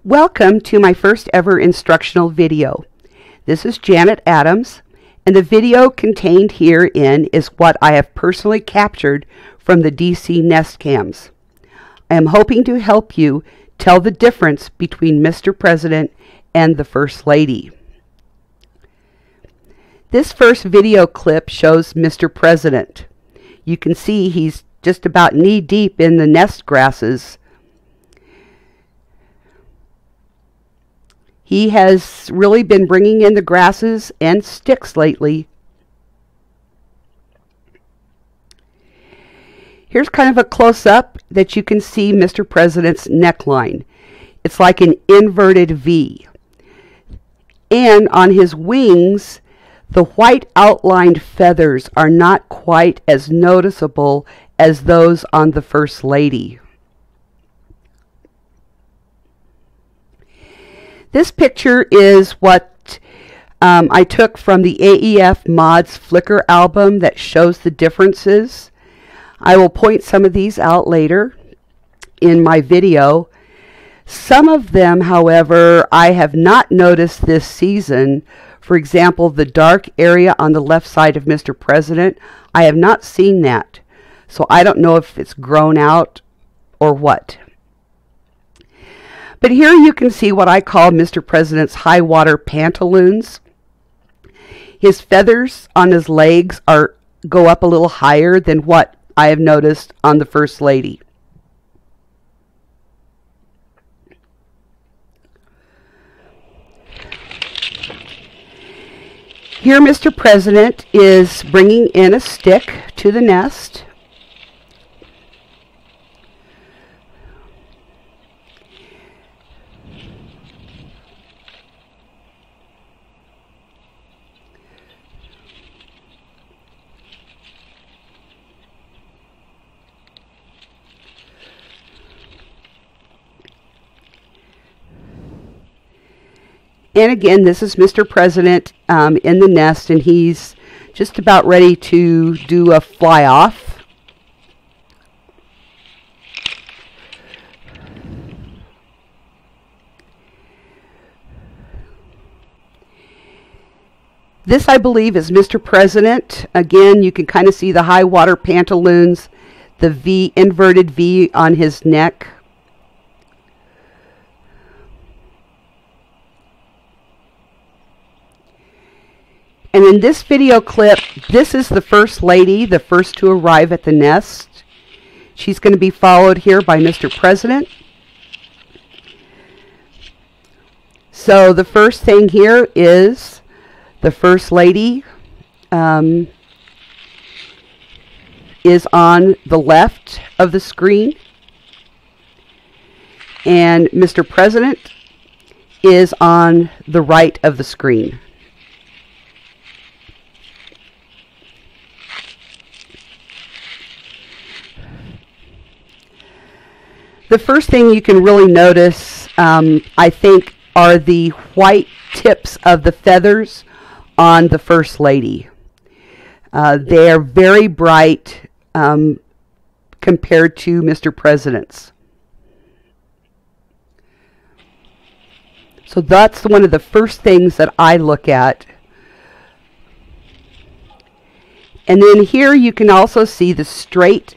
Welcome to my first ever instructional video. This is Janet Adams, and the video contained herein is what I have personally captured from the DC nest cams. I am hoping to help you tell the difference between Mr. President and the First Lady. This first video clip shows Mr. President. You can see he's just about knee-deep in the nest grasses. He has really been bringing in the grasses and sticks lately. Here's kind of a close-up that you can see Mr. President's neckline. It's like an inverted V. And on his wings, the white outlined feathers are not quite as noticeable as those on the First Lady. This picture is what I took from the AEF Mods Flickr album that shows the differences. I will point some of these out later in my video. Some of them, however, I have not noticed this season. For example, the dark area on the left side of Mr. President, I have not seen that. So I don't know if it's grown out or what. But here you can see what I call Mr. President's high water pantaloons. His feathers on his legs go up a little higher than what I have noticed on the First Lady. Here Mr. President is bringing in a stick to the nest. And again, this is Mr. President in the nest, and he's just about ready to do a fly-off. This, I believe, is Mr. President. Again, you can kind of see the high water pantaloons, the V, inverted V on his neck. And in this video clip, this is the First Lady, the first to arrive at the nest. She's going to be followed here by Mr. President. So the first thing here is the First Lady is on the left of the screen. And Mr. President is on the right of the screen. The first thing you can really notice, I think, are the white tips of the feathers on the First Lady. They are very bright compared to Mr. President's. So that's one of the first things that I look at. And then here you can also see the straight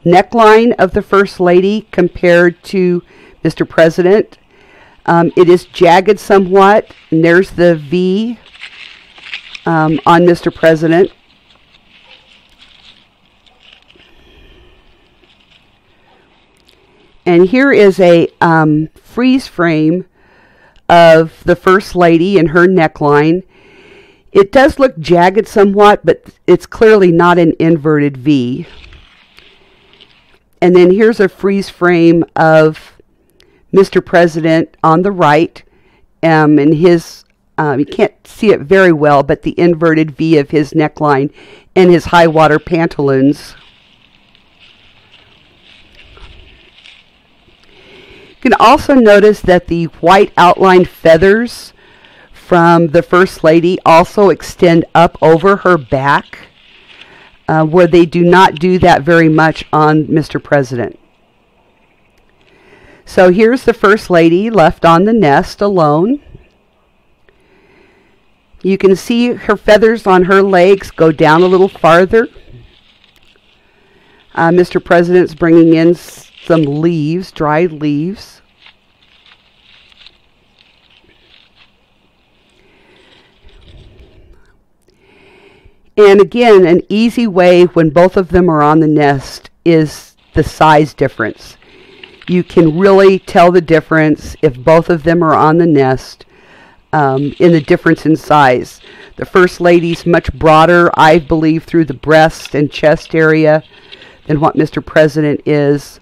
neckline of the First Lady compared to Mr. President. It is jagged somewhat, and there's the V on Mr. President. And here is a freeze frame of the First Lady and her neckline. It does look jagged somewhat, but it's clearly not an inverted V. And then here's a freeze frame of Mr. President on the right, and his, you can't see it very well, but the inverted V of his neckline and his high water pantaloons. You can also notice that the white outlined feathers from the First Lady also extend up over her back. Where they do not do that very much on Mr. President. So here's the First Lady left on the nest alone. You can see her feathers on her legs go down a little farther. Mr. President's bringing in some leaves, dried leaves. And again, an easy way when both of them are on the nest is the size difference. You can really tell the difference if both of them are on the nest in the difference in size. The First Lady's much broader, I believe, through the breast and chest area than what Mr. President is.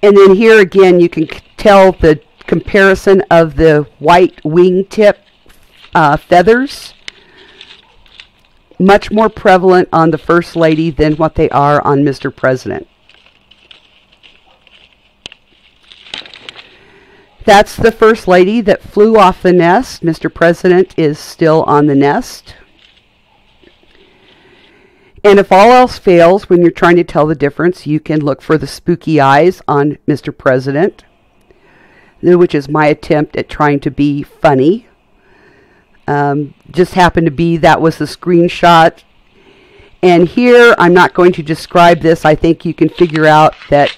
And then here again, you can tell the comparison of the white wingtip feathers. Much more prevalent on the First Lady than what they are on Mr. President. That's the First Lady that flew off the nest. Mr. President is still on the nest. And if all else fails, when you're trying to tell the difference, you can look for the spooky eyes on Mr. President, which is my attempt at trying to be funny. Just happened to be that was the screenshot. And here, I'm not going to describe this. I think you can figure out that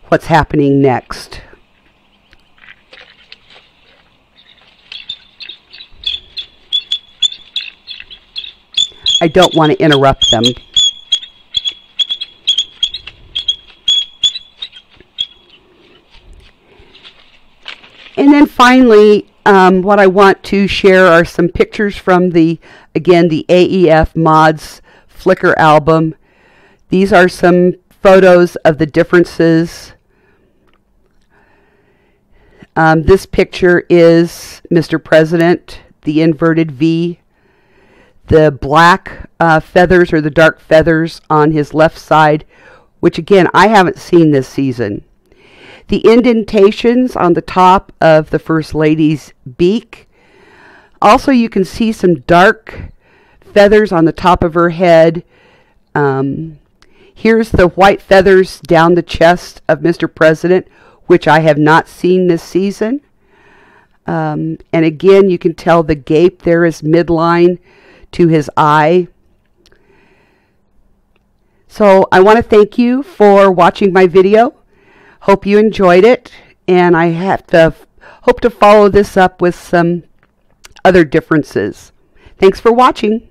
what's happening next. I don't want to interrupt them. And then finally, what I want to share are some pictures from the AEF Mods Flickr album. These are some photos of the differences. This picture is Mr. President, the inverted V. The black feathers or the dark feathers on his left side, which again, I haven't seen this season. The indentations on the top of the First Lady's beak. Also, you can see some dark feathers on the top of her head. Here's the white feathers down the chest of Mr. President, which I have not seen this season. And again, you can tell the gape there is midline to his eye. So I want to thank you for watching my video. Hope you enjoyed it, and I hope to follow this up with some other differences. Thanks for watching.